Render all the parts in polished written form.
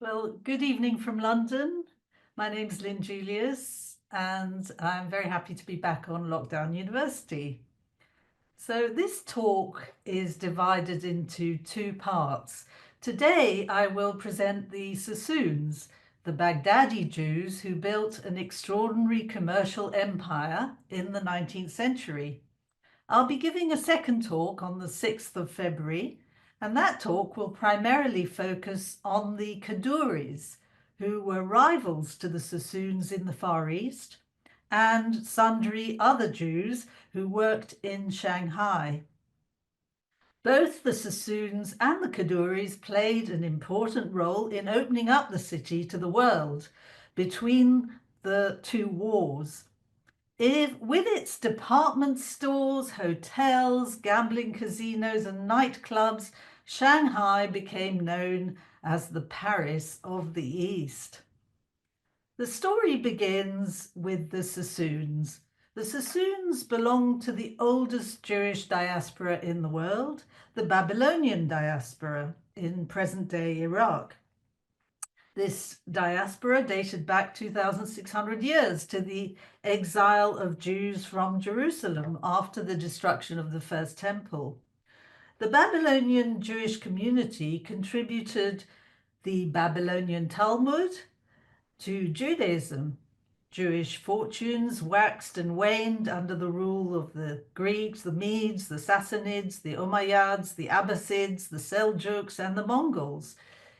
Well, good evening from London. My name's Lynn Julius, and I'm very happy to be back on Lockdown University. So, this talk is divided into two parts. Today, I will present the Sassoons, the Baghdadi Jews who built an extraordinary commercial empire in the 19th century. I'll be giving a second talk on the 6th of February, and that talk will primarily focus on the Kaduris, who were rivals to the Sassoons in the Far East, and sundry other Jews who worked in Shanghai. Both the Sassoons and the Kaduris played an important role in opening up the city to the world between the two wars. With its department stores, hotels, gambling casinos, and nightclubs, Shanghai became known as the Paris of the East. The story begins with the Sassoons. The Sassoons belonged to the oldest Jewish diaspora in the world, the Babylonian diaspora in present-day Iraq. This diaspora dated back 2,600 years to the exile of Jews from Jerusalem after the destruction of the First Temple. The Babylonian Jewish community contributed the Babylonian Talmud to Judaism. Jewish fortunes waxed and waned under the rule of the Greeks, the Medes, the Sassanids, the Umayyads, the Abbasids, the Seljuks, and the Mongols.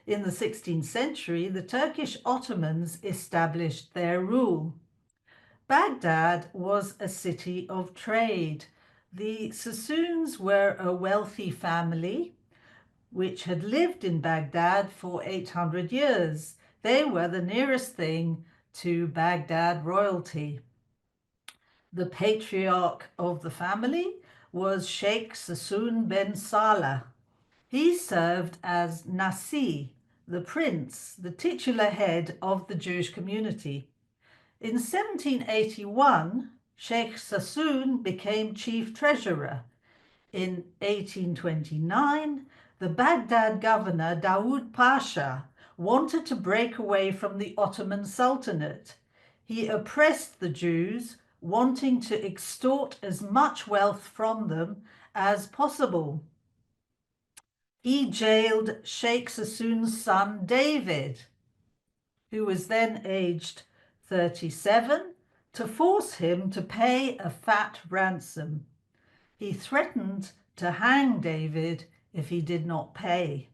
In the 16th century, the Turkish Ottomans established their rule. Baghdad was a city of trade. The Sassoons were a wealthy family which had lived in Baghdad for 800 years. They were the nearest thing to Baghdad royalty. The patriarch of the family was Sheikh Sassoon ben Salah. He served as Nasi, the prince, the titular head of the Jewish community. In 1781, Sheikh Sassoon became chief treasurer. In 1829, the Baghdad governor Dawood Pasha wanted to break away from the Ottoman Sultanate. He oppressed the Jews, wanting to extort as much wealth from them as possible. He jailed Sheikh Sassoon's son David, who was then aged 37, to force him to pay a fat ransom. He threatened to hang David if he did not pay.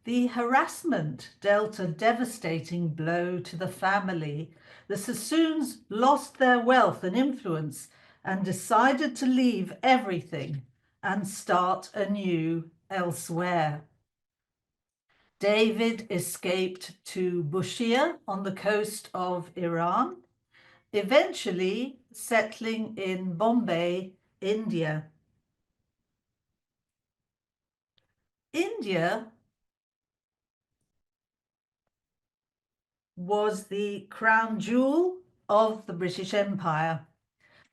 The harassment dealt a devastating blow to the family. The Sassoons lost their wealth and influence and decided to leave everything and start anew elsewhere. David escaped to Bushire on the coast of Iran, eventually settling in Bombay, India. India was the crown jewel of the British Empire.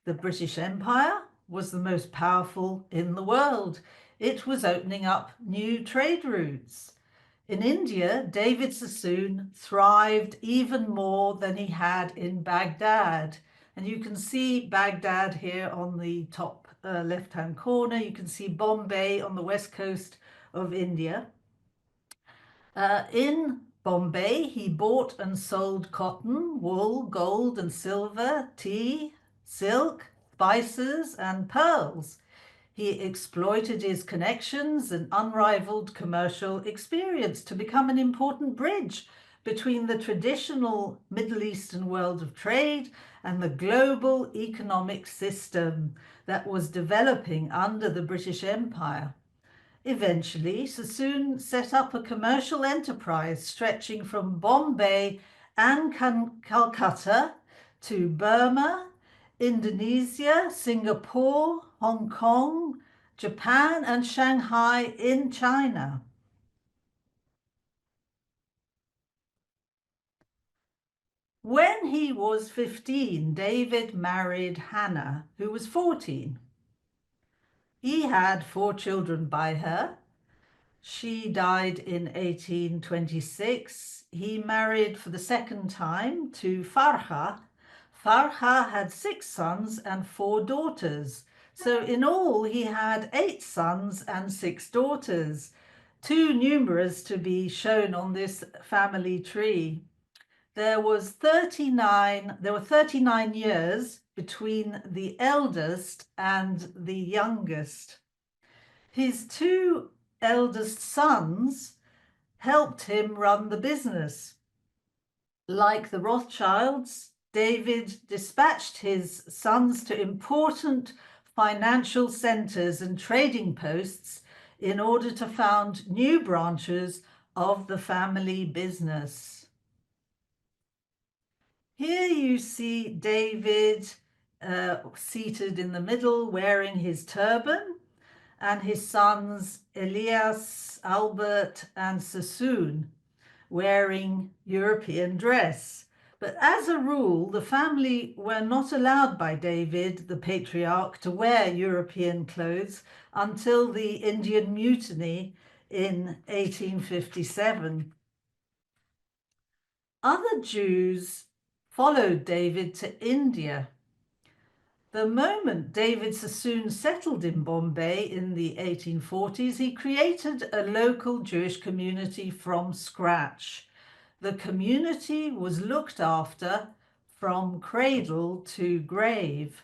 The British Empire was the most powerful in the world. It was opening up new trade routes. In India, David Sassoon thrived even more than he had in Baghdad. And you can see Baghdad here on the top left-hand corner. You can see Bombay on the west coast of India. In Bombay, he bought and sold cotton, wool, gold and silver, tea, silk, spices, and pearls. He exploited his connections and unrivaled commercial experience to become an important bridge between the traditional Middle Eastern world of trade and the global economic system that was developing under the British Empire. Eventually, Sassoon set up a commercial enterprise stretching from Bombay and Calcutta to Burma, Indonesia, Singapore, Hong Kong, Japan, and Shanghai in China. When he was 15, David married Hannah, who was 14. He had 4 children by her. She died in 1826. He married for the second time to Farha. Farha had 6 sons and 4 daughters. So in all, he had 8 sons and 6 daughters, too numerous to be shown on this family tree. There were 39 years between the eldest and the youngest. His 2 eldest sons helped him run the business. Like the Rothschilds, David dispatched his sons to important financial centers and trading posts in order to found new branches of the family business. Here you see David seated in the middle wearing his turban, and his sons Elias, Albert, and Sassoon wearing European dress. But as a rule, the family were not allowed by David, the patriarch, to wear European clothes until the Indian Mutiny in 1857. Other Jews followed David to India. The moment David Sassoon settled in Bombay in the 1840s, he created a local Jewish community from scratch. The community was looked after from cradle to grave.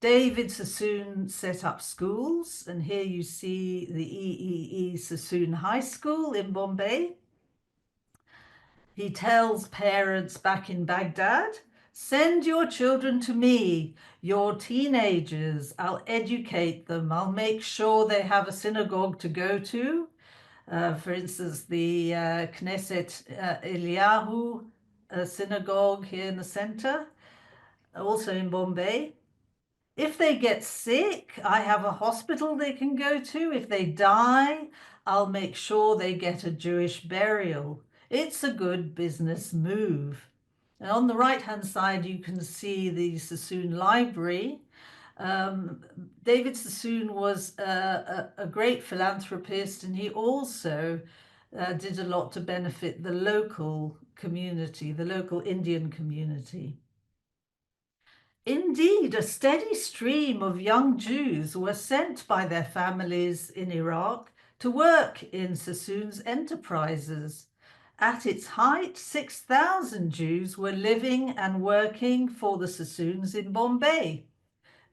David Sassoon set up schools, and here you see the EEE Sassoon High School in Bombay. He tells parents back in Baghdad, send your children to me, your teenagers. I'll educate them. I'll make sure they have a synagogue to go to. For instance, the Knesset Eliyahu synagogue here in the center, also in Bombay. If they get sick, I have a hospital they can go to. If they die, I'll make sure they get a Jewish burial. It's a good business move. And on the right-hand side, you can see the Sassoon Library. David Sassoon was a great philanthropist, and he also did a lot to benefit the local community, the local Indian community. Indeed, a steady stream of young Jews were sent by their families in Iraq to work in Sassoon's enterprises. At its height, 6,000 Jews were living and working for the Sassoons in Bombay.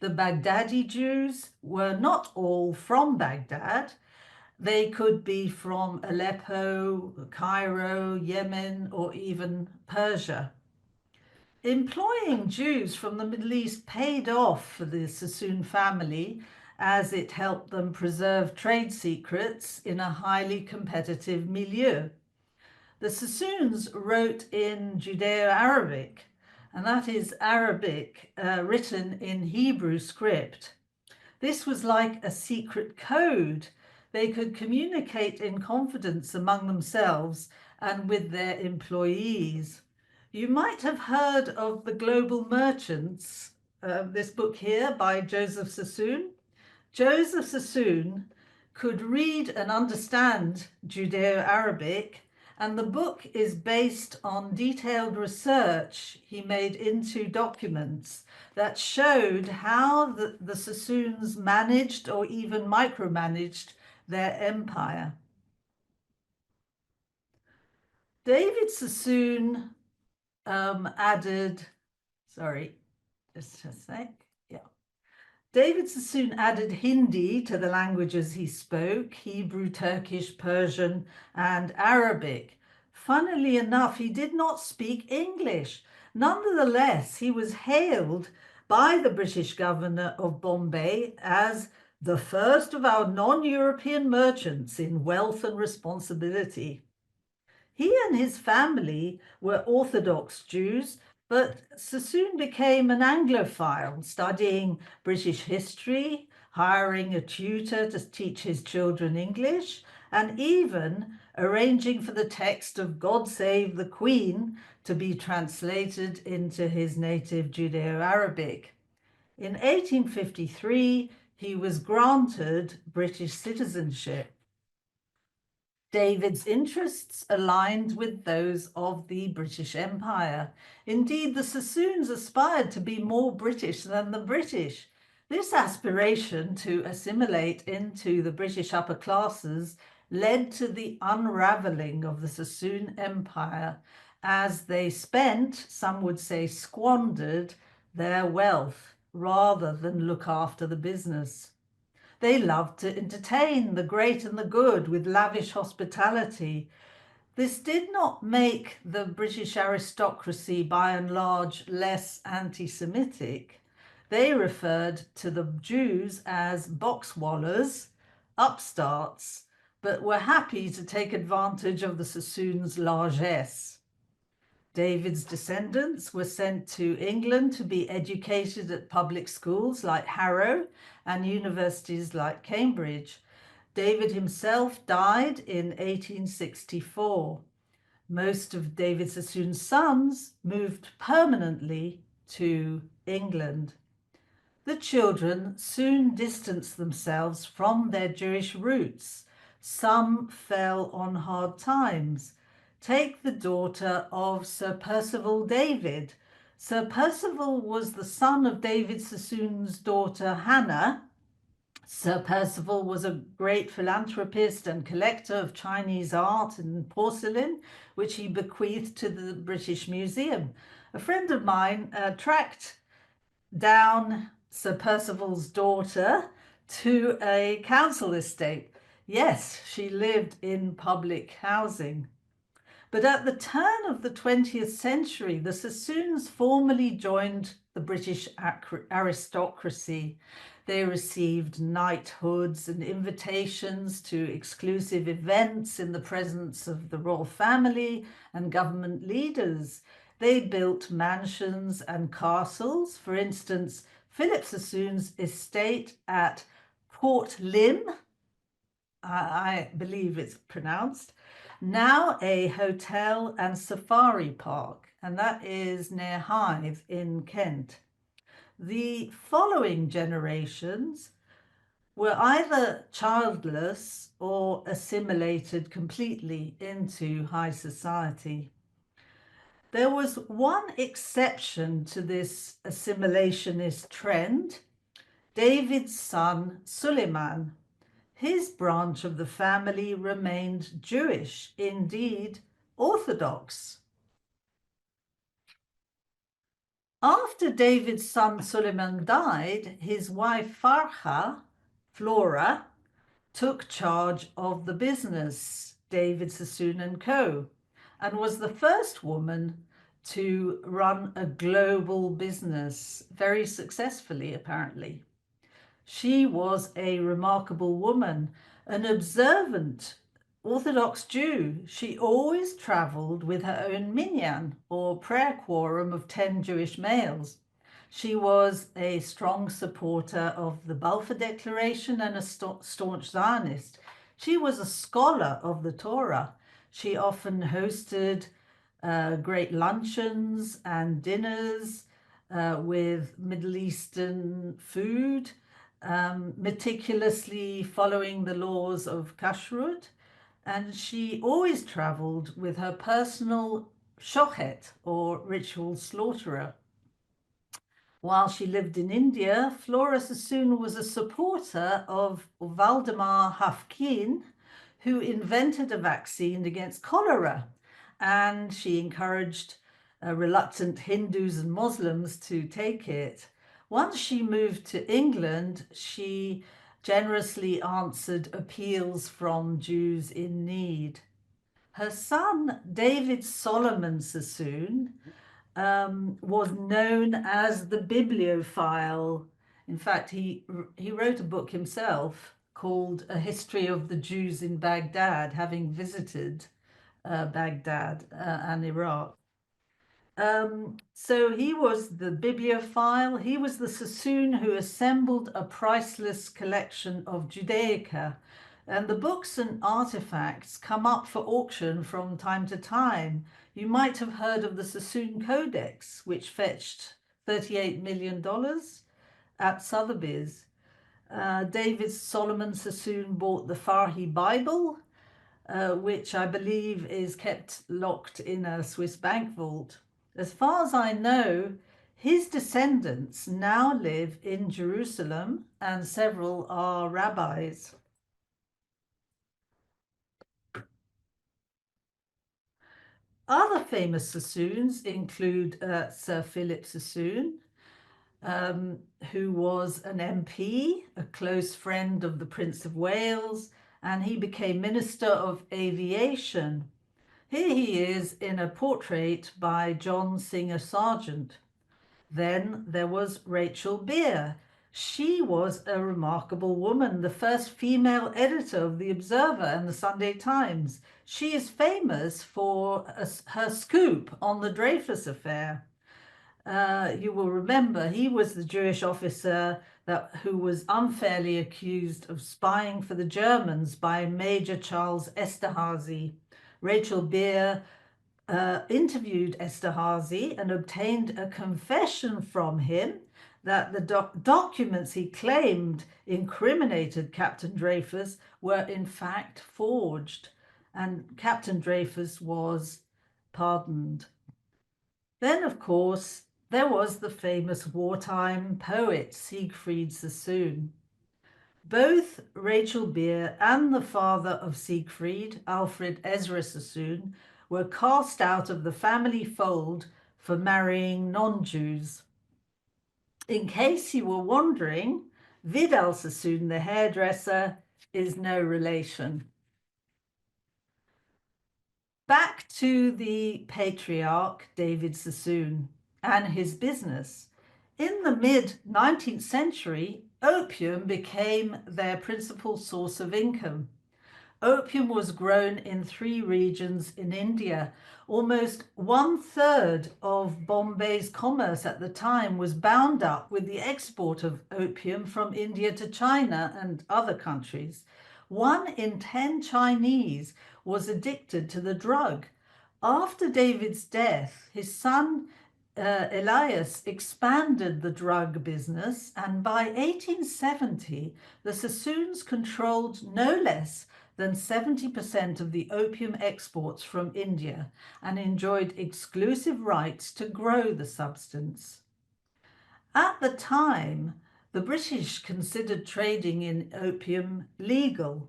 The Baghdadi Jews were not all from Baghdad. They could be from Aleppo, Cairo, Yemen, or even Persia. Employing Jews from the Middle East paid off for the Sassoon family, as it helped them preserve trade secrets in a highly competitive milieu. The Sassoons wrote in Judeo-Arabic, and that is Arabic written in Hebrew script. This was like a secret code. They could communicate in confidence among themselves and with their employees. You might have heard of The Global Merchants, this book here by Joseph Sassoon. Joseph Sassoon could read and understand Judeo-Arabic, and the book is based on detailed research he made into documents that showed how the Sassoons managed or even micromanaged their empire. David Sassoon added, sorry, just a sec, yeah. David Sassoon added Hindi to the languages he spoke, Hebrew, Turkish, Persian, and Arabic. Funnily enough, he did not speak English. Nonetheless, he was hailed by the British governor of Bombay as the first of our non-European merchants in wealth and responsibility. He and his family were Orthodox Jews, but Sassoon became an Anglophile, studying British history, hiring a tutor to teach his children English, and even arranging for the text of God Save the Queen to be translated into his native Judeo-Arabic. In 1853, he was granted British citizenship. David's interests aligned with those of the British Empire. Indeed, the Sassoons aspired to be more British than the British. This aspiration to assimilate into the British upper classes led to the unraveling of the Sassoon Empire as they spent, some would say squandered, their wealth rather than look after the business. They loved to entertain the great and the good with lavish hospitality. This did not make the British aristocracy by and large less anti-Semitic. They referred to the Jews as boxwallers, upstarts, but were happy to take advantage of the Sassoons' largesse. David's descendants were sent to England to be educated at public schools like Harrow and universities like Cambridge. David himself died in 1864. Most of David Sassoon's sons moved permanently to England. The children soon distanced themselves from their Jewish roots. Some fell on hard times. Take the daughter of Sir Percival David. Sir Percival was the son of David Sassoon's daughter Hannah. Sir Percival was a great philanthropist and collector of Chinese art and porcelain, which he bequeathed to the British Museum. A friend of mine tracked down Sir Percival's daughter to a council estate. Yes, she lived in public housing. But at the turn of the 20th century, the Sassoons formally joined the British aristocracy. They received knighthoods and invitations to exclusive events in the presence of the royal family and government leaders. They built mansions and castles. For instance, Philip Sassoon's estate at Port Lim, I believe it's pronounced, now a hotel and safari park, and that is near Hythe in Kent. The following generations were either childless or assimilated completely into high society. There was one exception to this assimilationist trend: David's son Suleiman. His branch of the family remained Jewish, indeed Orthodox. After David's son Suleiman died, his wife Flora, took charge of the business, David Sassoon & Co., and was the first woman to run a global business very successfully, apparently. She was a remarkable woman, an observant Orthodox Jew. She always traveled with her own minyan, or prayer quorum of 10 Jewish males. She was a strong supporter of the Balfour Declaration and a staunch Zionist. She was a scholar of the Torah. She often hosted great luncheons and dinners with Middle Eastern food, meticulously following the laws of kashrut, and she always traveled with her personal shochet, or ritual slaughterer. While she lived in India, Flora Sassoon was a supporter of Valdemar Haffkine, who invented a vaccine against cholera, and she encouraged reluctant Hindus and Muslims to take it. Once she moved to England, she generously answered appeals from Jews in need. Her son, David Solomon Sassoon, was known as the bibliophile. In fact, he wrote a book himself called A History of the Jews in Baghdad, having visited Baghdad and Iraq. So he was the bibliophile. He was the Sassoon who assembled a priceless collection of Judaica. And the books and artifacts come up for auction from time to time. You might have heard of the Sassoon Codex, which fetched $38 million at Sotheby's. David Solomon Sassoon bought the Farhi Bible, which I believe is kept locked in a Swiss bank vault. As far as I know, his descendants now live in Jerusalem, and several are rabbis. Other famous Sassoons include Sir Philip Sassoon, who was an MP, a close friend of the Prince of Wales, and he became Minister of Aviation. Here he is in a portrait by John Singer Sargent. Then there was Rachel Beer. She was a remarkable woman, the first female editor of The Observer and the Sunday Times. She is famous for her scoop on the Dreyfus affair. You will remember he was the Jewish officer who was unfairly accused of spying for the Germans by Major Charles Esterhazy. Rachel Beer interviewed Esterhazy and obtained a confession from him that the documents he claimed incriminated Captain Dreyfus were in fact forged, and Captain Dreyfus was pardoned. Then, of course, there was the famous wartime poet Siegfried Sassoon. Both Rachel Beer and the father of Siegfried, Alfred Ezra Sassoon, were cast out of the family fold for marrying non-Jews. In case you were wondering, Vidal Sassoon, the hairdresser, is no relation. Back to the patriarch David Sassoon and his business. In the mid-19th century, opium became their principal source of income. Opium was grown in 3 regions in India. Almost 1/3 of Bombay's commerce at the time was bound up with the export of opium from India to China and other countries. 1 in 10 Chinese was addicted to the drug. After David's death, his son Elias expanded the drug business, and by 1870, the Sassoons controlled no less than 70% of the opium exports from India and enjoyed exclusive rights to grow the substance. At the time, the British considered trading in opium legal.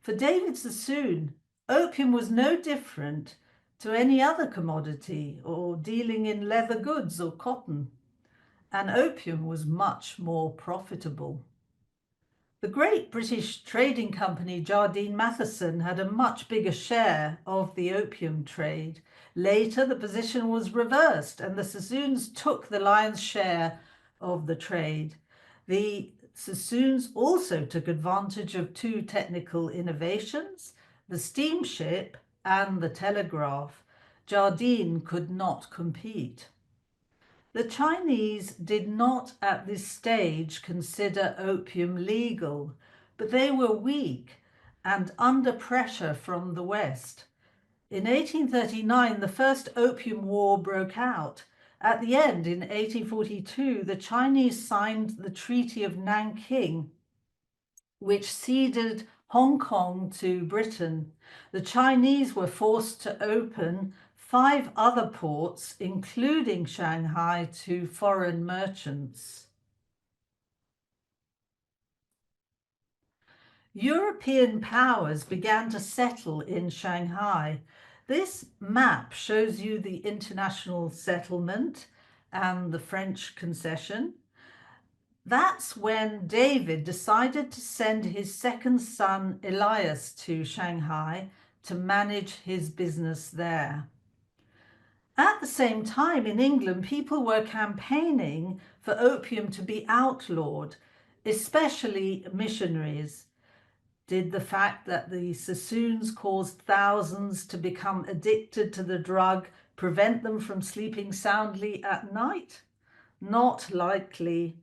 For David Sassoon, opium was no different to any other commodity or dealing in leather goods or cotton, and opium was much more profitable. The great British trading company Jardine Matheson had a much bigger share of the opium trade. Later, the position was reversed and the Sassoons took the lion's share of the trade. The Sassoons also took advantage of 2 technical innovations, the steamship and the telegraph. Jardine could not compete. The Chinese did not at this stage consider opium legal, but they were weak and under pressure from the West. In 1839, the First Opium War broke out. At the end, in 1842, the Chinese signed the Treaty of Nanking, which ceded Hong Kong to Britain. The Chinese were forced to open 5 other ports, including Shanghai, to foreign merchants. European powers began to settle in Shanghai. This map shows you the international settlement and the French concession. That's when David decided to send his second son Elias to Shanghai to manage his business there. At the same time, in England, people were campaigning for opium to be outlawed, especially missionaries. Did the fact that the Sassoons caused thousands to become addicted to the drug prevent them from sleeping soundly at night? Not likely.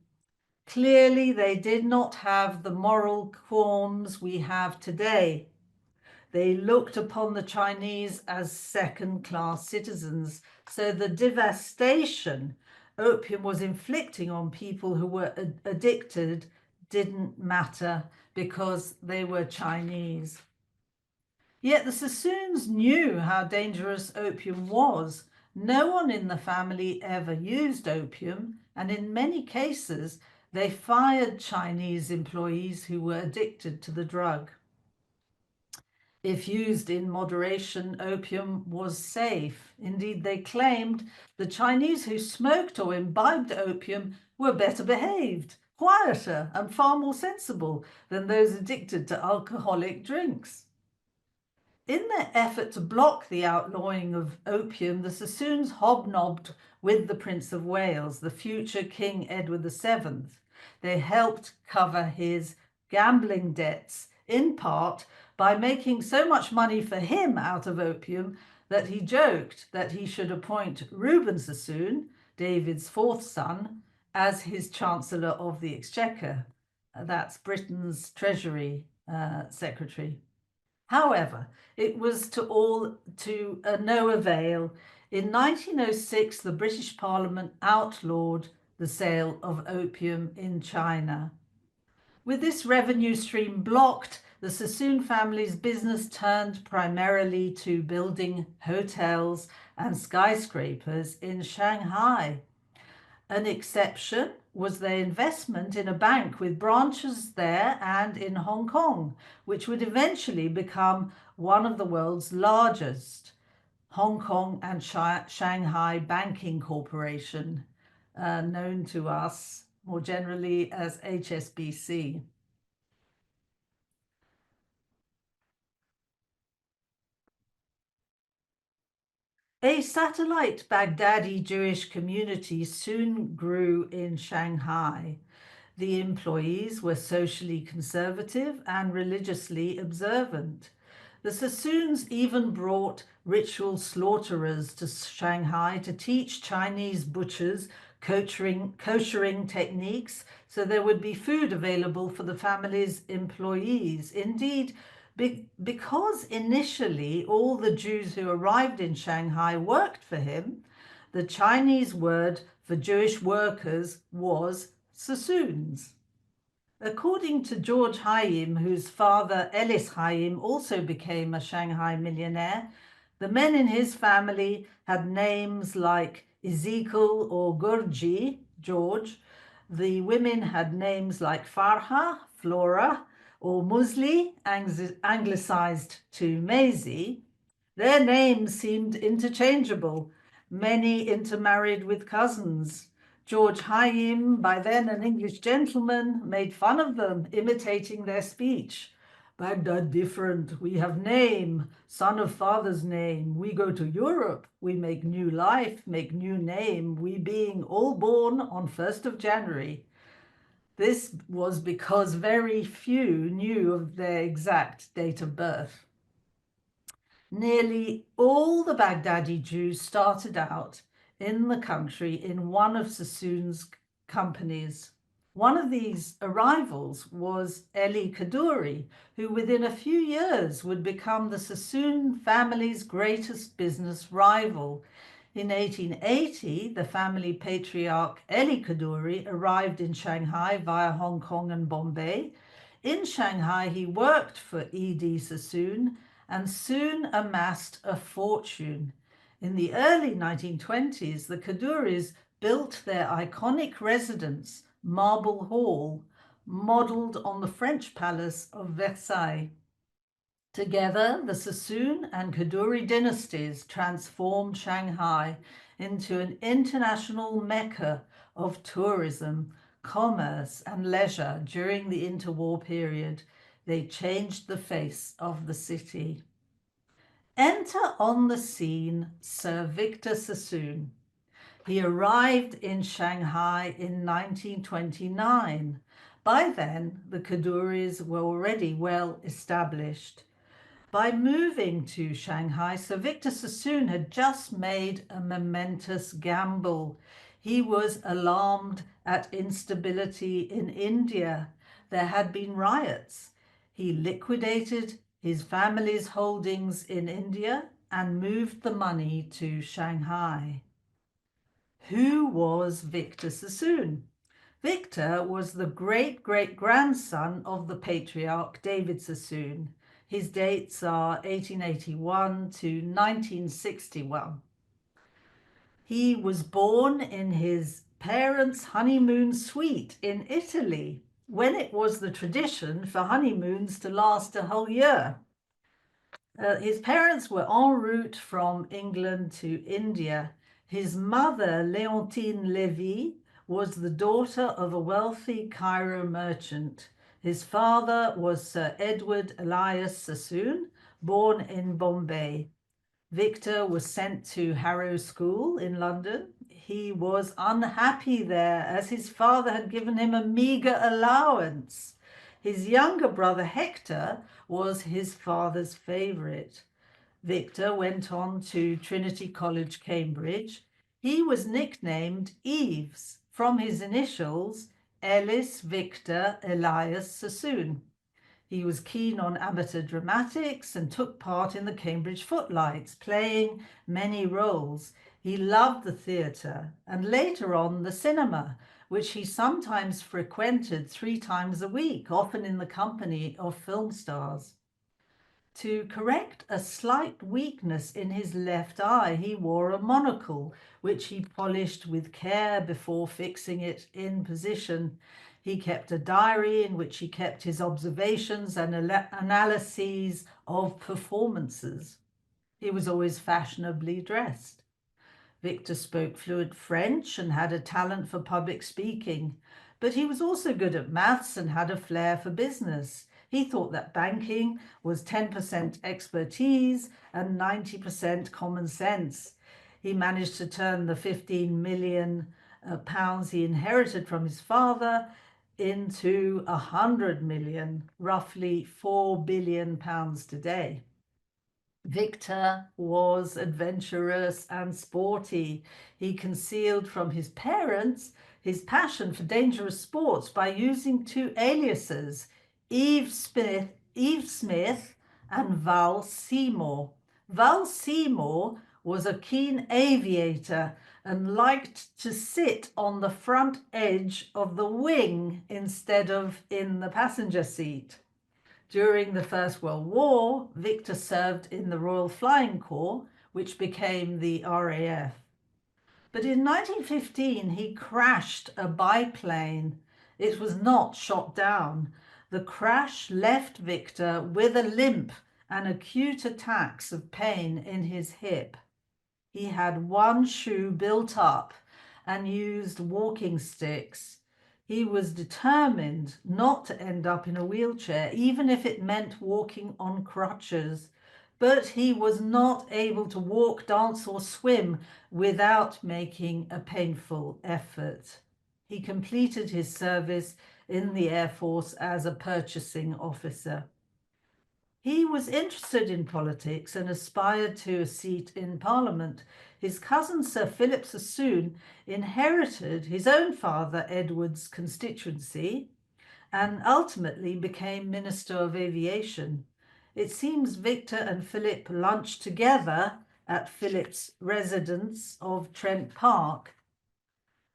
Clearly, they did not have the moral qualms we have today. They looked upon the Chinese as second-class citizens, so the devastation opium was inflicting on people who were addicted didn't matter because they were Chinese. Yet the Sassoons knew how dangerous opium was. No one in the family ever used opium, and in many cases, they fired Chinese employees who were addicted to the drug. If used in moderation, opium was safe. Indeed, they claimed the Chinese who smoked or imbibed opium were better behaved, quieter, and far more sensible than those addicted to alcoholic drinks. In their effort to block the outlawing of opium, the Sassoons hobnobbed with the Prince of Wales, the future King Edward VII. They helped cover his gambling debts, in part by making so much money for him out of opium that he joked that he should appoint Reuben Sassoon, David's fourth son, as his Chancellor of the Exchequer. That's Britain's Treasury Secretary. However, it was to no avail. In 1906, the British Parliament outlawed the sale of opium in China. With this revenue stream blocked, the Sassoon family's business turned primarily to building hotels and skyscrapers in Shanghai. An exception was their investment in a bank with branches there and in Hong Kong, which would eventually become one of the world's largest, Hong Kong and Shanghai Banking Corporation, known to us more generally as HSBC. A satellite Baghdadi Jewish community soon grew in Shanghai. The employees were socially conservative and religiously observant. The Sassoons even brought ritual slaughterers to Shanghai to teach Chinese butchers kosherring techniques so there would be food available for the family's employees. Indeed, because initially all the Jews who arrived in Shanghai worked for him, the Chinese word for Jewish workers was Sassoons. According to George Hayim, whose father Ellis Hayim also became a Shanghai millionaire, the men in his family had names like Ezekiel or Gurji, George. The women had names like Farha, Flora, or Musli, anglicized to Maisie. Their names seemed interchangeable. Many intermarried with cousins. George Hayim, by then an English gentleman, made fun of them, imitating their speech. Baghdad different. We have name, son of father's name. We go to Europe. We make new life, make new name. We being all born on 1st of January. This was because very few knew of their exact date of birth. Nearly all the Baghdadi Jews started out in the country in one of Sassoon's companies. One of these arrivals was Eli Kaduri, who within a few years would become the Sassoon family's greatest business rival. In 1880, the family patriarch Eli Kaduri arrived in Shanghai via Hong Kong and Bombay. In Shanghai, he worked for E.D. Sassoon and soon amassed a fortune. In the early 1920s, the Kaduris built their iconic residence, Marble Hall, modelled on the French palace of Versailles. Together, the Sassoon and Kaduri dynasties transformed Shanghai into an international mecca of tourism, commerce, and leisure during the interwar period. They changed the face of the city. Enter on the scene Sir Victor Sassoon. He arrived in Shanghai in 1929. By then, the Kaduris were already well established. By moving to Shanghai, Sir Victor Sassoon had just made a momentous gamble. He was alarmed at instability in India. There had been riots. He liquidated his family's holdings in India and moved the money to Shanghai. Who was Victor Sassoon? Victor was the great-great-grandson of the patriarch David Sassoon. His dates are 1881 to 1961. He was born in his parents' honeymoon suite in Italy, when it was the tradition for honeymoons to last a whole year. His parents were en route from England to India. His mother, Leontine Levy, was the daughter of a wealthy Cairo merchant. His father was Sir Edward Elias Sassoon, born in Bombay. Victor was sent to Harrow School in London. He was unhappy there as his father had given him a meagre allowance. His younger brother Hector was his father's favourite. Victor went on to Trinity College, Cambridge. He was nicknamed Eves from his initials Ellis Victor Elias Sassoon. He was keen on amateur dramatics and took part in the Cambridge Footlights, playing many roles. He loved the theatre and later on the cinema, which he sometimes frequented 3 times a week, often in the company of film stars. To correct a slight weakness in his left eye, he wore a monocle, which he polished with care before fixing it in position. He kept a diary in which he kept his observations and analyses of performances. He was always fashionably dressed. Victor spoke fluent French and had a talent for public speaking, but he was also good at maths and had a flair for business. He thought that banking was 10% expertise and 90% common sense. He managed to turn the 15 million pounds he inherited from his father into 100 million, roughly 4 billion pounds today. Victor was adventurous and sporty. He concealed from his parents his passion for dangerous sports by using 2 aliases, Eve Smith and Val Seymour. Val Seymour was a keen aviator and liked to sit on the front edge of the wing instead of in the passenger seat. During the First World War, Victor served in the Royal Flying Corps, which became the RAF. But in 1915, he crashed a biplane. It was not shot down. The crash left Victor with a limp and acute attacks of pain in his hip. He had 1 shoe built up and used walking sticks. He was determined not to end up in a wheelchair, even if it meant walking on crutches. But he was not able to walk, dance, or swim without making a painful effort. He completed his service in the Air Force as a purchasing officer. He was interested in politics and aspired to a seat in Parliament. His cousin Sir Philip Sassoon inherited his own father Edward's constituency and ultimately became Minister of Aviation. It seems Victor and Philip lunched together at Philip's residence of Trent Park.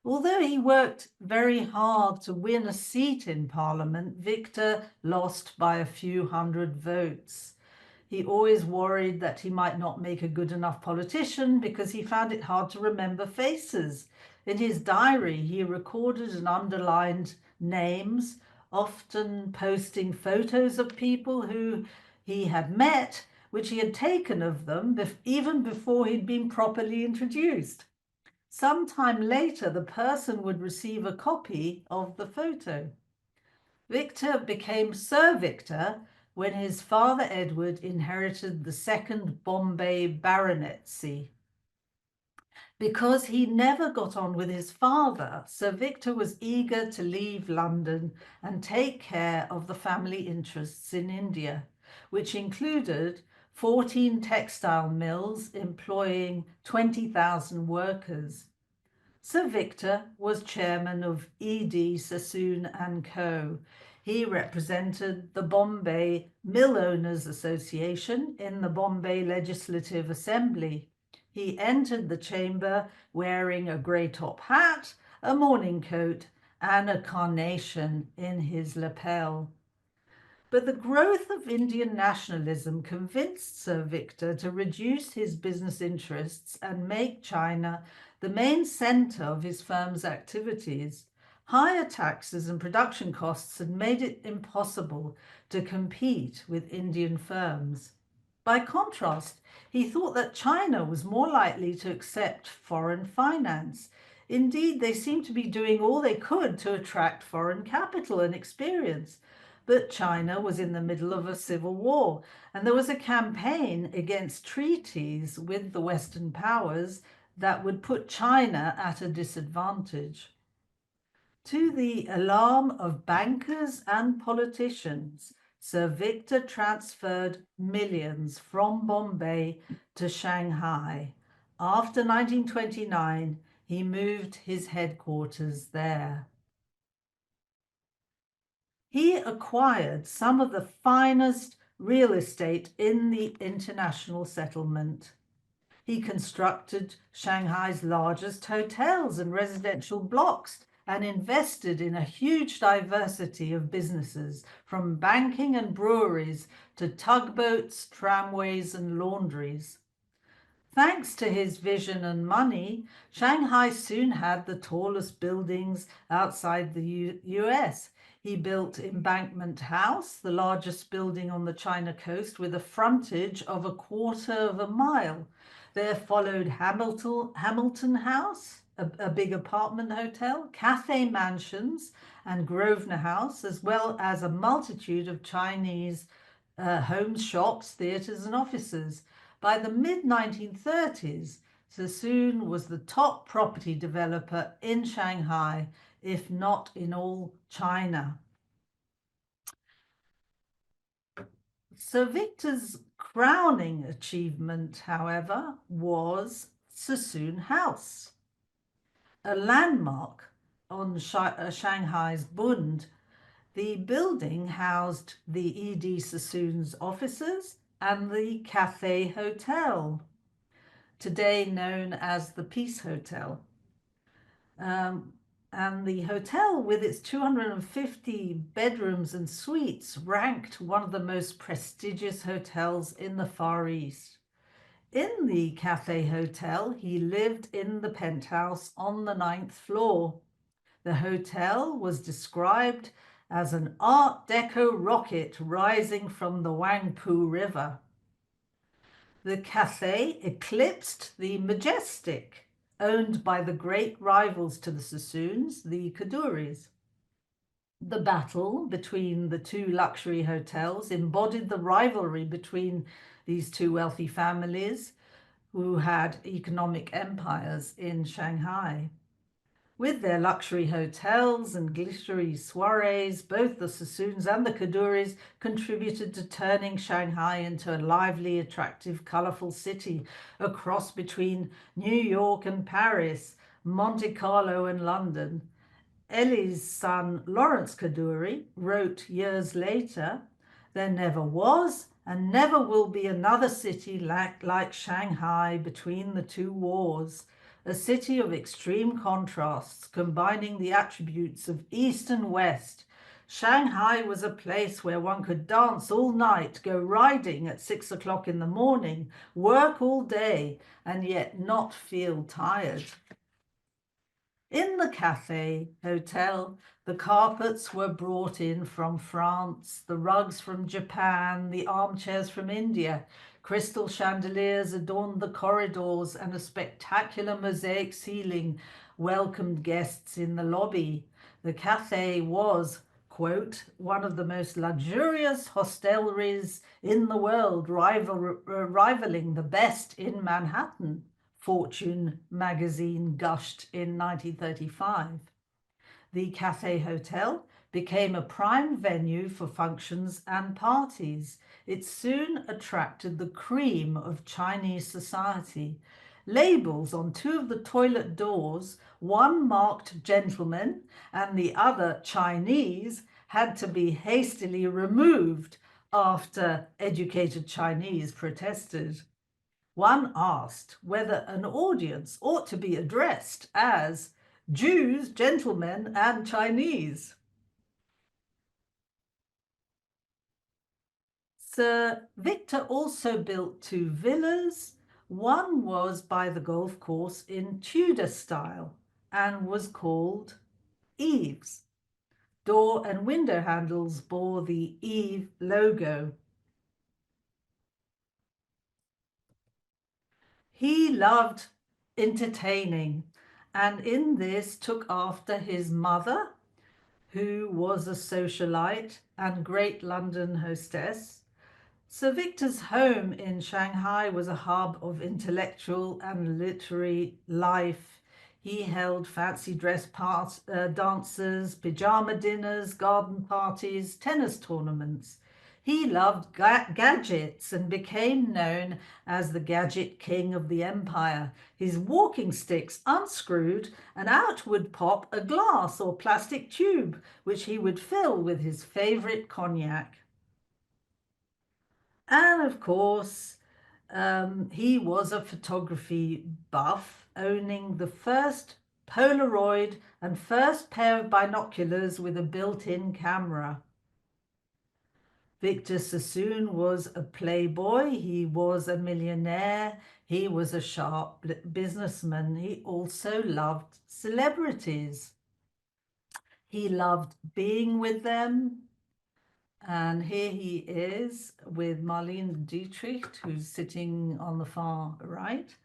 Although he worked very hard to win a seat in Parliament, Victor lost by a few hundred votes. He always worried that he might not make a good enough politician because he found it hard to remember faces. In his diary, he recorded and underlined names, often posting photos of people who he had met, which he had taken of them even before he'd been properly introduced. Sometime later, the person would receive a copy of the photo. Victor became Sir Victor when his father Edward inherited the 2nd Bombay baronetcy. Because he never got on with his father, Sir Victor was eager to leave London and take care of the family interests in India, which included 14 textile mills employing 20,000 workers. Sir Victor was chairman of E.D. Sassoon and Co. He represented the Bombay Mill Owners Association in the Bombay Legislative Assembly. He entered the chamber wearing a grey top hat, a morning coat, and a carnation in his lapel. But the growth of Indian nationalism convinced Sir Victor to reduce his business interests and make China the main centre of his firm's activities. Higher taxes and production costs had made it impossible to compete with Indian firms. By contrast, he thought that China was more likely to accept foreign finance. Indeed, they seemed to be doing all they could to attract foreign capital and experience. But China was in the middle of a civil war, and there was a campaign against treaties with the Western powers that would put China at a disadvantage. To the alarm of bankers and politicians, Sir Victor transferred millions from Bombay to Shanghai. After 1929, he moved his headquarters there. He acquired some of the finest real estate in the international settlement. He constructed Shanghai's largest hotels and residential blocks and invested in a huge diversity of businesses, from banking and breweries to tugboats, tramways, and laundries. Thanks to his vision and money, Shanghai soon had the tallest buildings outside the US. He built Embankment House, the largest building on the China coast, with a frontage of 1/4 mile. There followed Hamilton House, a big apartment hotel, Cathay Mansions, and Grosvenor House, as well as a multitude of Chinese homes, shops, theatres, and offices. By the mid-1930s, Sassoon was the top property developer in Shanghai, if not in all China. Sir Victor's crowning achievement, however, was Sassoon House, a landmark on Shanghai's Bund. The building housed the E.D. Sassoon's offices and the Cathay Hotel, today known as the Peace Hotel. And the hotel, with its 250 bedrooms and suites, ranked one of the most prestigious hotels in the Far East. In the Cathay Hotel, he lived in the penthouse on the 9th floor. The hotel was described as an Art Deco rocket rising from the Wangpu River. The Cathay eclipsed the Majestic, owned by the great rivals to the Sassoons, the Kaduris. The battle between the two luxury hotels embodied the rivalry between these two wealthy families who had economic empires in Shanghai. With their luxury hotels and glittery soirees, both the Sassoons and the Kaduris contributed to turning Shanghai into a lively, attractive, colourful city, a cross between New York and Paris, Monte Carlo and London. Ellie's son, Lawrence Kaduri, wrote years later, "There never was and never will be another city like Shanghai between the two wars. A city of extreme contrasts, combining the attributes of East and West. Shanghai was a place where one could dance all night, go riding at 6 o'clock in the morning, work all day, and yet not feel tired." In the Cathay Hotel, the carpets were brought in from France, the rugs from Japan, the armchairs from India. Crystal chandeliers adorned the corridors, and a spectacular mosaic ceiling welcomed guests in the lobby. The Cathay was, quote, "one of the most luxurious hostelries in the world, rivaling the best in Manhattan," Fortune magazine gushed in 1935. The Cathay Hotel became a prime venue for functions and parties. It soon attracted the cream of Chinese society. Labels on two of the toilet doors, one marked gentlemen and the other Chinese, had to be hastily removed after educated Chinese protested. One asked whether an audience ought to be addressed as Jews, gentlemen, and Chinese. Sir Victor also built two villas. One was by the golf course in Tudor style and was called Eve's. Door and window handles bore the Eve logo. He loved entertaining, and in this took after his mother, who was a socialite and great London hostess. Sir Victor's home in Shanghai was a hub of intellectual and literary life. He held fancy dress dances, pyjama dinners, garden parties, tennis tournaments. He loved gadgets and became known as the gadget king of the empire. His walking sticks unscrewed and out would pop a glass or plastic tube, which he would fill with his favorite cognac. And of course, he was a photography buff, owning the first Polaroid and first pair of binoculars with a built-in camera. Victor Sassoon was a playboy, he was a millionaire, he was a sharp businessman. He also loved celebrities. He loved being with them. And here he is with Marlene Dietrich, who's sitting on the far right.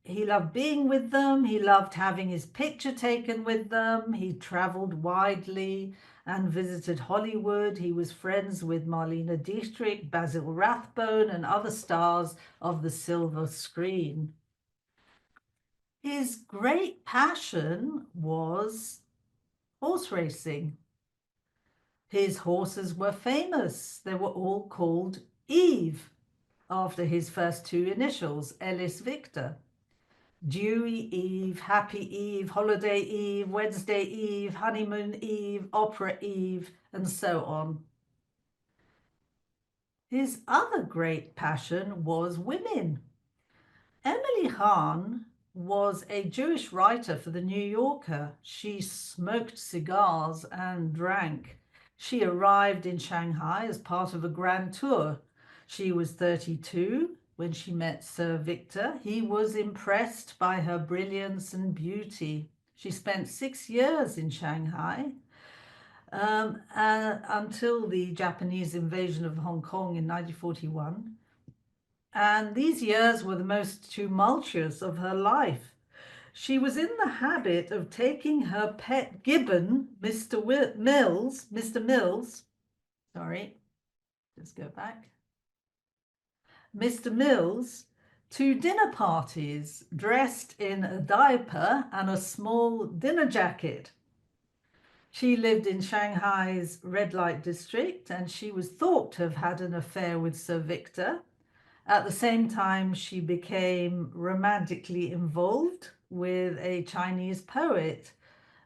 He loved being with them. He loved having his picture taken with them. He traveled widely and visited Hollywood. He was friends with Marlene Dietrich, Basil Rathbone, and other stars of the silver screen. His great passion was horse racing. His horses were famous. They were all called Eve, after his first two initials, Ellis Victor. Dewy Eve, Happy Eve, Holiday Eve, Wednesday Eve, Honeymoon Eve, Opera Eve, and so on. His other great passion was women. Emily Hahn was a Jewish writer for The New Yorker. She smoked cigars and drank. She arrived in Shanghai as part of a grand tour. She was 32 when she met Sir Victor. He was impressed by her brilliance and beauty. She spent 6 years in Shanghai until the Japanese invasion of Hong Kong in 1941. And these years were the most tumultuous of her life. She was in the habit of taking her pet gibbon, Mr. Mills, sorry, just go back, Mr. Mills, to dinner parties, dressed in a diaper and a small dinner jacket. She lived in Shanghai's red light district, and she was thought to have had an affair with Sir Victor. At the same time, she became romantically involved with a Chinese poet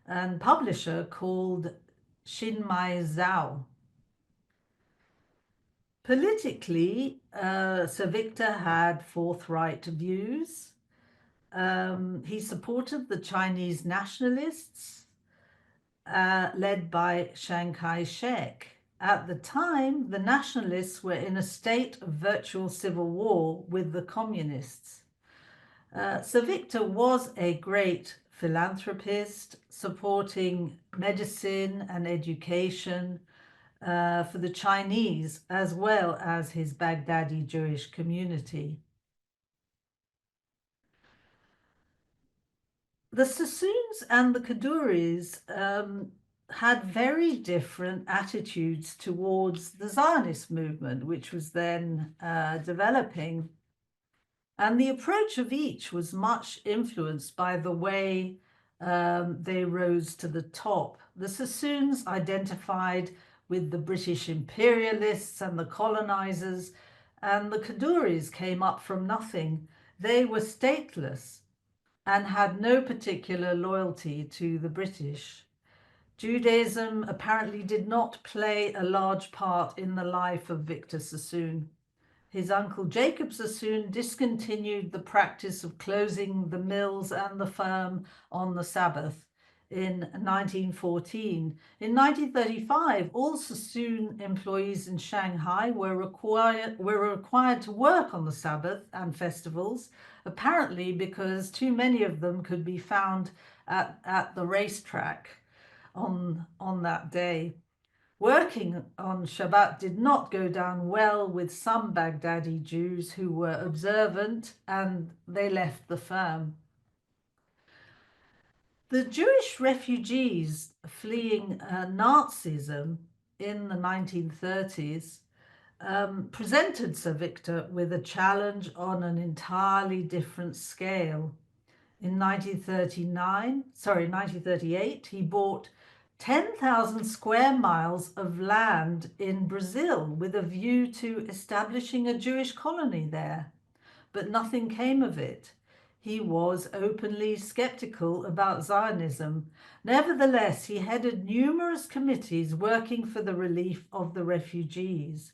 and publisher called Xinmai Zhao. Politically, Sir Victor had forthright views. He supported the Chinese nationalists, led by Chiang Kai-shek. At the time, the nationalists were in a state of virtual civil war with the communists. Sir Victor was a great philanthropist, supporting medicine and education for the Chinese, as well as his Baghdadi Jewish community. The Sassoons and the Kaduris had very different attitudes towards the Zionist movement, which was then developing. And the approach of each was much influenced by the way they rose to the top. The Sassoons identified with the British imperialists and the colonizers, and the Kaduris came up from nothing. They were stateless and had no particular loyalty to the British. Judaism apparently did not play a large part in the life of Victor Sassoon. His uncle Jacob Sassoon discontinued the practice of closing the mills and the firm on the Sabbath. in 1914. In 1935, all Sassoon employees in Shanghai were required to work on the Sabbath and festivals, apparently because too many of them could be found at the racetrack on that day. Working on Shabbat did not go down well with some Baghdadi Jews who were observant, and they left the firm. The Jewish refugees fleeing Nazism in the 1930s presented Sir Victor with a challenge on an entirely different scale. In 1938, he bought 10,000 square miles of land in Brazil with a view to establishing a Jewish colony there, but nothing came of it. He was openly skeptical about Zionism. Nevertheless, he headed numerous committees working for the relief of the refugees.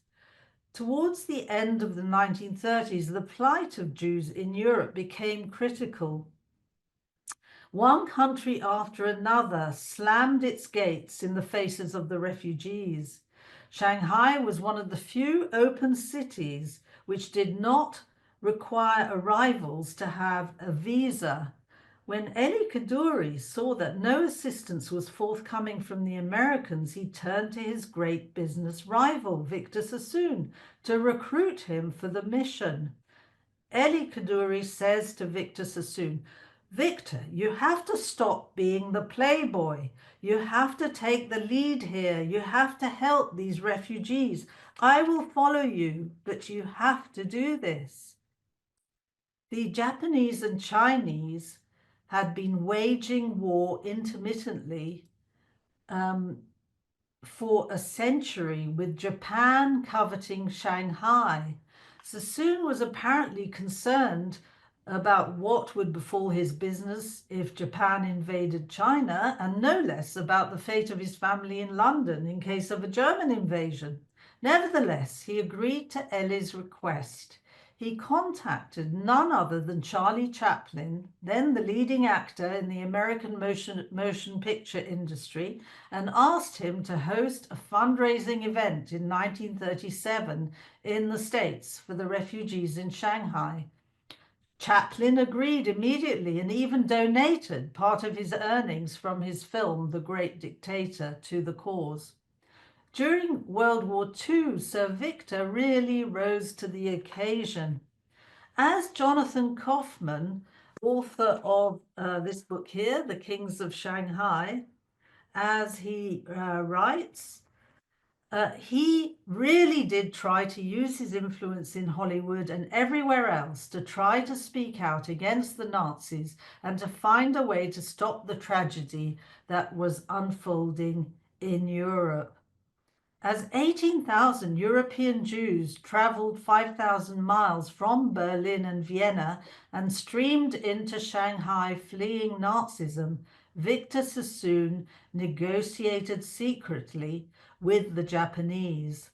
Towards the end of the 1930s, the plight of Jews in Europe became critical. One country after another slammed its gates in the faces of the refugees. Shanghai was one of the few open cities which did not require arrivals to have a visa. When Eli Kaduri saw that no assistance was forthcoming from the Americans, he turned to his great business rival, Victor Sassoon, to recruit him for the mission. Eli Kaduri says to Victor Sassoon, "Victor, you have to stop being the playboy. You have to take the lead here. You have to help these refugees. I will follow you, but you have to do this." The Japanese and Chinese had been waging war intermittently for a century, with Japan coveting Shanghai. Sassoon was apparently concerned about what would befall his business if Japan invaded China, and no less about the fate of his family in London in case of a German invasion. Nevertheless, he agreed to Ellie's request. He contacted none other than Charlie Chaplin, then the leading actor in the American motion picture industry, and asked him to host a fundraising event in 1937 in the States for the refugees in Shanghai. Chaplin agreed immediately and even donated part of his earnings from his film The Great Dictator to the cause. During World War II, Sir Victor really rose to the occasion. As Jonathan Kaufman, author of this book here, The Kings of Shanghai, as he writes, he really did try to use his influence in Hollywood and everywhere else to try to speak out against the Nazis and to find a way to stop the tragedy that was unfolding in Europe. As 18,000 European Jews traveled 5,000 miles from Berlin and Vienna and streamed into Shanghai fleeing Nazism, Victor Sassoon negotiated secretly with the Japanese.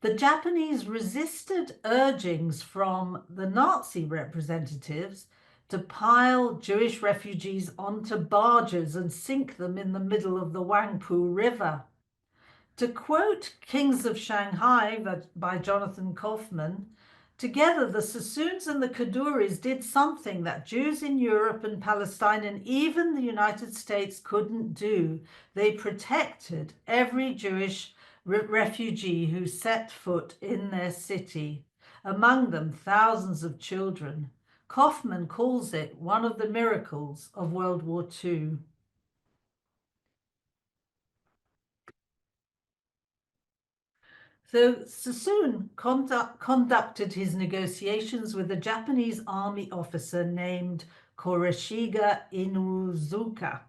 The Japanese resisted urgings from the Nazi representatives to pile Jewish refugees onto barges and sink them in the middle of the Wangpu River. To quote Kings of Shanghai by Jonathan Kaufman, together the Sassoons and the Kaduris did something that Jews in Europe and Palestine and even the United States couldn't do. They protected every Jewish refugee who set foot in their city, among them thousands of children. Kaufman calls it one of the miracles of World War II. So Sassoon conducted his negotiations with a Japanese army officer named Koreshiga Inuzuka,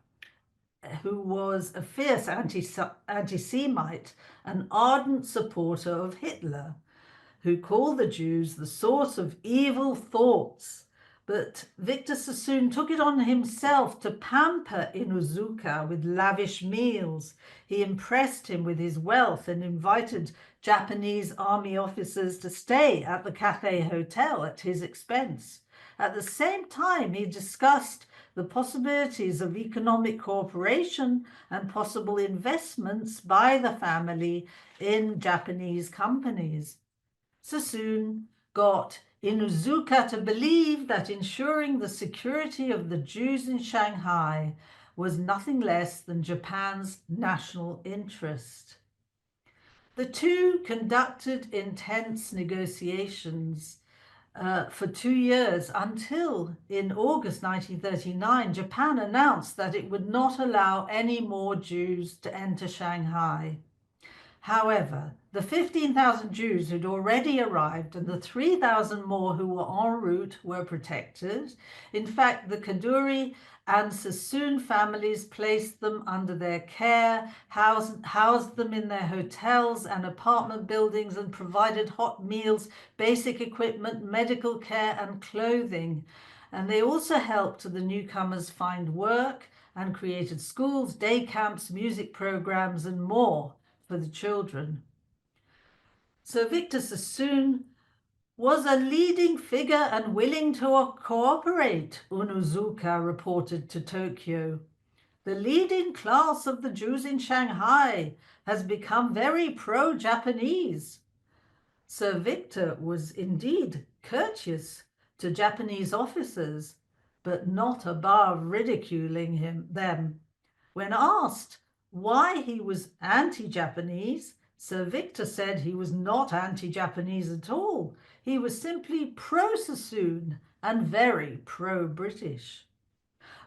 who was a fierce anti-Semite, an ardent supporter of Hitler, who called the Jews the source of evil thoughts. But Victor Sassoon took it on himself to pamper Inuzuka with lavish meals. He impressed him with his wealth and invited Japanese army officers to stay at the Cathay Hotel at his expense. At the same time, he discussed the possibilities of economic cooperation and possible investments by the family in Japanese companies. Sassoon got Inuzuka to believe that ensuring the security of the Jews in Shanghai was nothing less than Japan's national interest. The two conducted intense negotiations for 2 years until in August 1939, Japan announced that it would not allow any more Jews to enter Shanghai. However, the 15,000 Jews who'd already arrived and the 3,000 more who were en route were protected. In fact, the Kadoorie and Sassoon families placed them under their care, housed them in their hotels and apartment buildings, and provided hot meals, basic equipment, medical care, and clothing. And they also helped the newcomers find work and created schools, day camps, music programs, and more for the children. Sir Victor Sassoon was a leading figure and willing to cooperate, Inuzuka reported to Tokyo. The leading class of the Jews in Shanghai has become very pro-Japanese. Sir Victor was indeed courteous to Japanese officers, but not above ridiculing them. When asked why he was anti-Japanese, Sir Victor said he was not anti-Japanese at all. He was simply pro-Sassoon and very pro-British.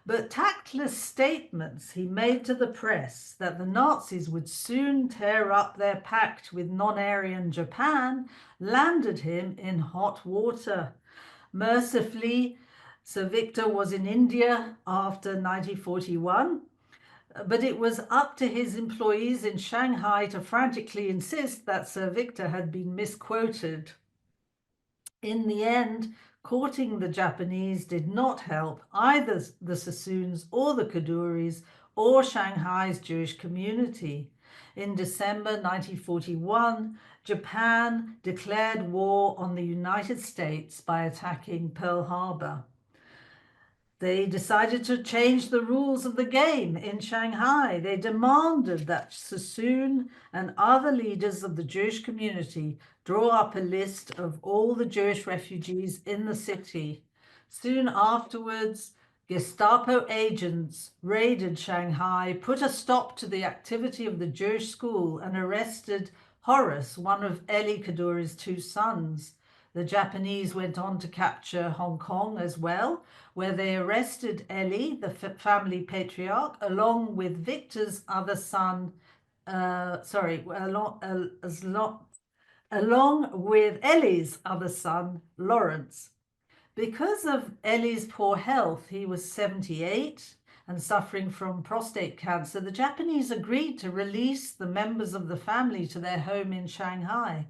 But tactless statements he made to the press that the Nazis would soon tear up their pact with non-Aryan Japan landed him in hot water. Mercifully, Sir Victor was in India after 1941, but it was up to his employees in Shanghai to frantically insist that Sir Victor had been misquoted. In the end, courting the Japanese did not help either the Sassoons or the Kadoories or Shanghai's Jewish community. In December 1941, Japan declared war on the United States by attacking Pearl Harbor. They decided to change the rules of the game in Shanghai. They demanded that Sassoon and other leaders of the Jewish community draw up a list of all the Jewish refugees in the city. Soon afterwards, Gestapo agents raided Shanghai, put a stop to the activity of the Jewish school, and arrested Horace, one of Elie Kadourie's two sons. The Japanese went on to capture Hong Kong as well, where they arrested Elie, the family patriarch, along with Victor's other son, along with Ellie's other son, Lawrence. Because of Ellie's poor health, he was 78 and suffering from prostate cancer. The Japanese agreed to release the members of the family to their home in Shanghai.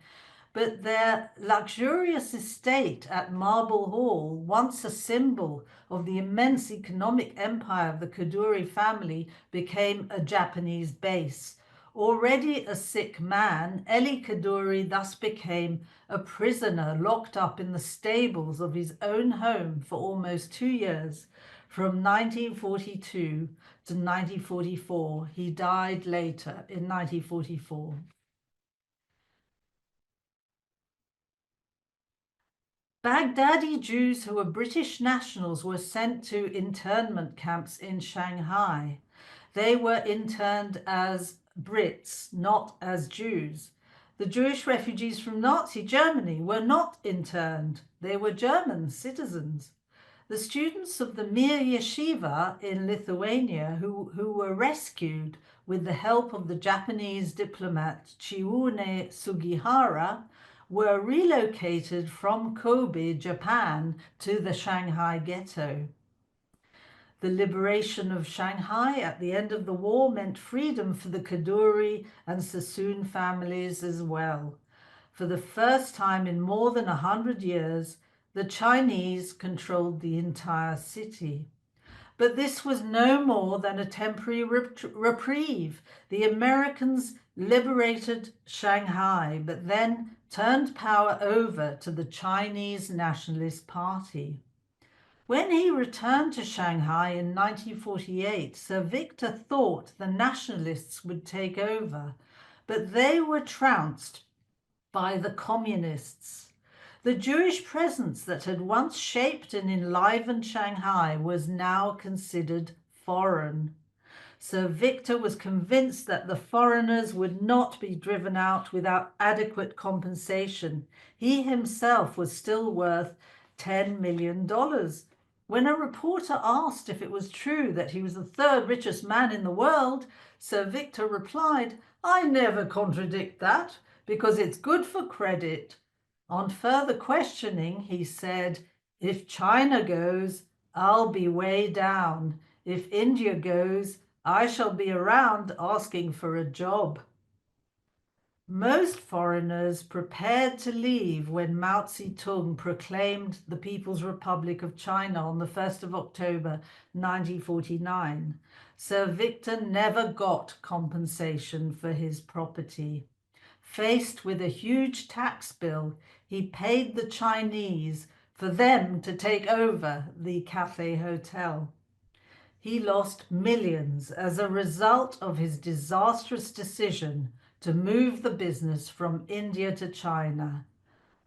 But their luxurious estate at Marble Hall, once a symbol of the immense economic empire of the Kadoorie family, became a Japanese base. Already a sick man, Elie Kadoorie thus became a prisoner locked up in the stables of his own home for almost 2 years, from 1942 to 1944. He died later in 1944. Baghdadi Jews who were British nationals were sent to internment camps in Shanghai. They were interned as Brits, not as Jews. The Jewish refugees from Nazi Germany were not interned. They were German citizens. The students of the Mir Yeshiva in Lithuania who were rescued with the help of the Japanese diplomat Chiune Sugihara were relocated from Kobe, Japan, to the Shanghai ghetto. The liberation of Shanghai at the end of the war meant freedom for the Kadoorie and Sassoon families as well. For the first time in more than 100 years, the Chinese controlled the entire city. But this was no more than a temporary reprieve. The Americans liberated Shanghai, but then turned power over to the Chinese Nationalist Party. When he returned to Shanghai in 1948, Sir Victor thought the nationalists would take over, but they were trounced by the communists. The Jewish presence that had once shaped and enlivened Shanghai was now considered foreign. Sir Victor was convinced that the foreigners would not be driven out without adequate compensation. He himself was still worth $10 million. When a reporter asked if it was true that he was the third richest man in the world, Sir Victor replied, "I never contradict that because it's good for credit." On further questioning, he said, "If China goes, I'll be way down. If India goes, I shall be around asking for a job." Most foreigners prepared to leave when Mao Zedong proclaimed the People's Republic of China on the 1st of October 1949. Sir Victor never got compensation for his property. Faced with a huge tax bill, he paid the Chinese for them to take over the Cathay Hotel. He lost millions as a result of his disastrous decision to move the business from India to China.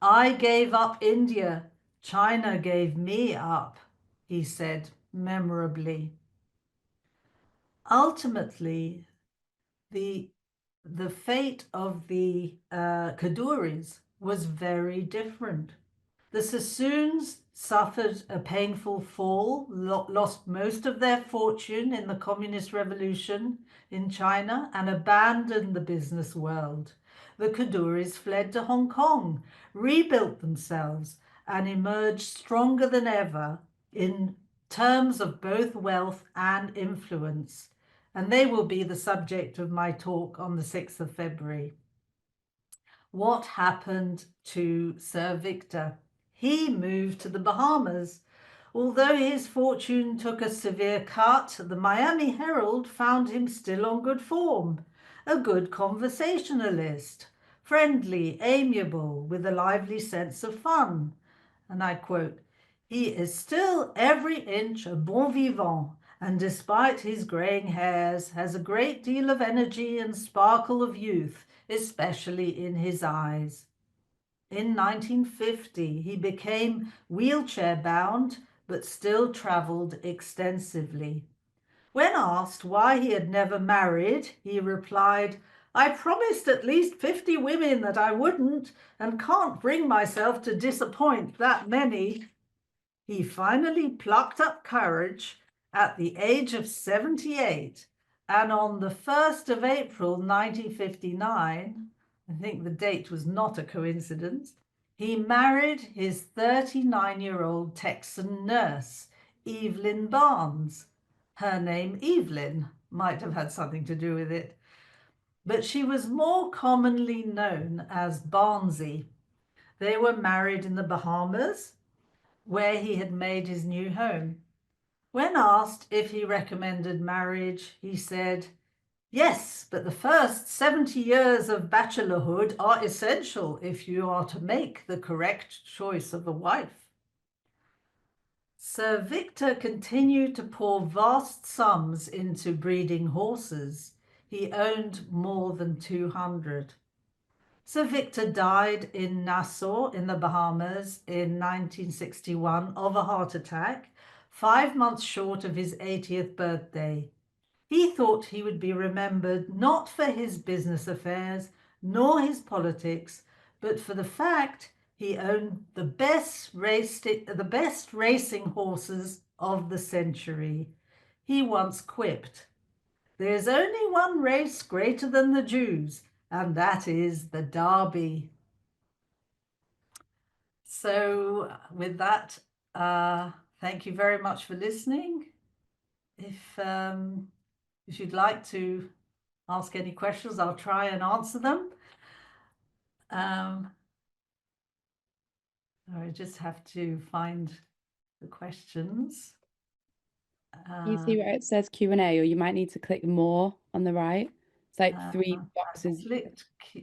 "I gave up India. China gave me up," he said memorably. Ultimately, the fate of the Kaduris was very different. The Sassoons suffered a painful fall, lost most of their fortune in the Communist Revolution in China, and abandoned the business world. The Kaduris fled to Hong Kong, rebuilt themselves, and emerged stronger than ever in terms of both wealth and influence. And they will be the subject of my talk on the 6th of February. What happened to Sir Victor? He moved to the Bahamas. Although his fortune took a severe cut, the Miami Herald found him still on good form, a good conversationalist, friendly, amiable, with a lively sense of fun. And I quote, "He is still every inch a bon vivant, and despite his graying hairs, has a great deal of energy and sparkle of youth, especially in his eyes." In 1950, he became wheelchair-bound, but still traveled extensively. When asked why he had never married, he replied, "I promised at least 50 women that I wouldn't, and can't bring myself to disappoint that many." He finally plucked up courage at the age of 78, and on the 1st of April 1959, I think the date was not a coincidence, he married his 39-year-old Texan nurse, Evelyn Barnes. Her name, Evelyn, might have had something to do with it, but she was more commonly known as Barnesy. They were married in the Bahamas, where he had made his new home. When asked if he recommended marriage, he said, "Yes, but the first 70 years of bachelorhood are essential if you are to make the correct choice of a wife." Sir Victor continued to pour vast sums into breeding horses. He owned more than 200. Sir Victor died in Nassau in the Bahamas in 1961 of a heart attack, 5 months short of his 80th birthday. He thought he would be remembered not for his business affairs nor his politics, but for the fact he owned the best racing horses of the century. He once quipped, "There's only one race greater than the Jews, and that is the Derby." So with that, thank you very much for listening. If you'd like to ask any questions, I'll try and answer them. I just have to find the questions. You see where it says Q&A, or you might need to click more on the right It's like 3 boxes.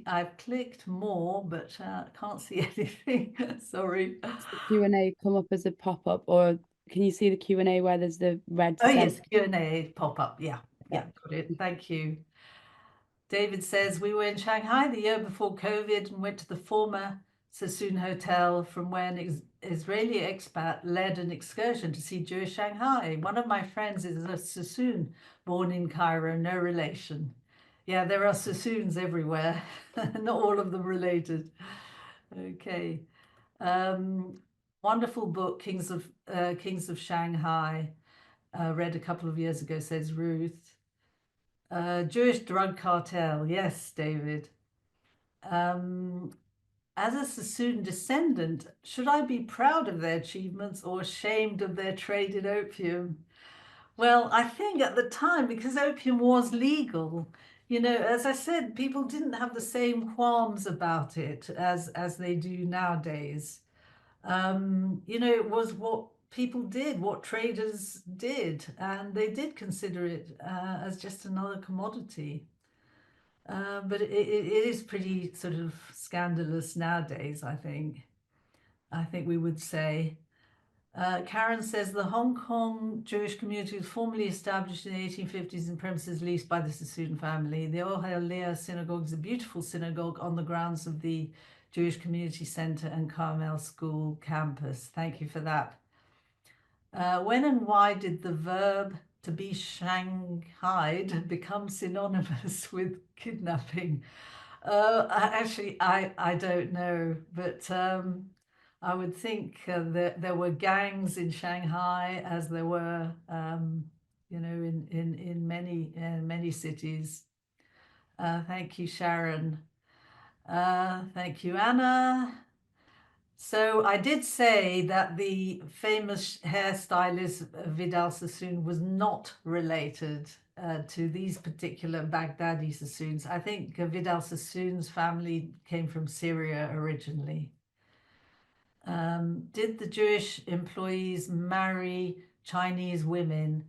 I've clicked more, but can't see anything. Sorry. The Q&A come up as a pop-up, or can you see the Q&A where there's the red Oh, cell? yes, Q&A pop-up. Yeah, got it. Thank you. David says, we were in Shanghai the year before COVID and went to the former Sassoon Hotel, from where an Israeli expat led an excursion to see Jewish Shanghai. One of my friends is a Sassoon, born in Cairo, no relation. Yeah, there are Sassoons everywhere, not all of them related. Okay. Wonderful book, Kings of Shanghai. Read a couple of years ago, says Ruth. Jewish drug cartel. Yes, David. As a Sassoon descendant, should I be proud of their achievements or ashamed of their trade in opium? Well, I think at the time, because opium was legal, as I said, people didn't have the same qualms about it as they do nowadays. It was what people did, what traders did, and they did consider it as just another commodity. But it is pretty sort of scandalous nowadays, I think. I think we would say. Karen says the Hong Kong Jewish community was formally established in the 1850s in premises leased by the Sassoon family. The Ohel Leah Synagogue is a beautiful synagogue on the grounds of the Jewish Community Center and Carmel School campus. Thank you for that. When and why did the verb to be shanghaied become synonymous with kidnapping? I don't know, but I would think there were gangs in Shanghai, as there were, in many cities. Thank you, Sharon. Thank you, Anna. So I did say that the famous hairstylist Vidal Sassoon was not related to these particular Baghdadi Sassoons. I think Vidal Sassoon's family came from Syria originally. Did the Jewish employees marry Chinese women?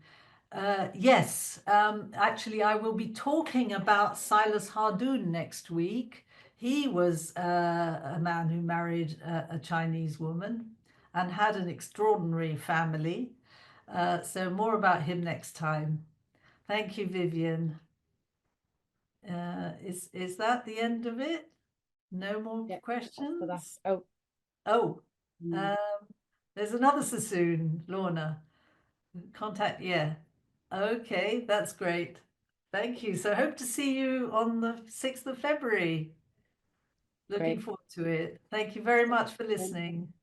Yes, actually, I will be talking about Silas Hardoon next week. He was a man who married a Chinese woman and had an extraordinary family. So more about him next time. Thank you, Vivian. Is that the end of it? No more questions? Oh, there's another Sassoon, Lorna. Contact, yeah. Okay, that's great. Thank you. So hope to see you on the 6th of February. Looking forward to it. Thank you very much for listening.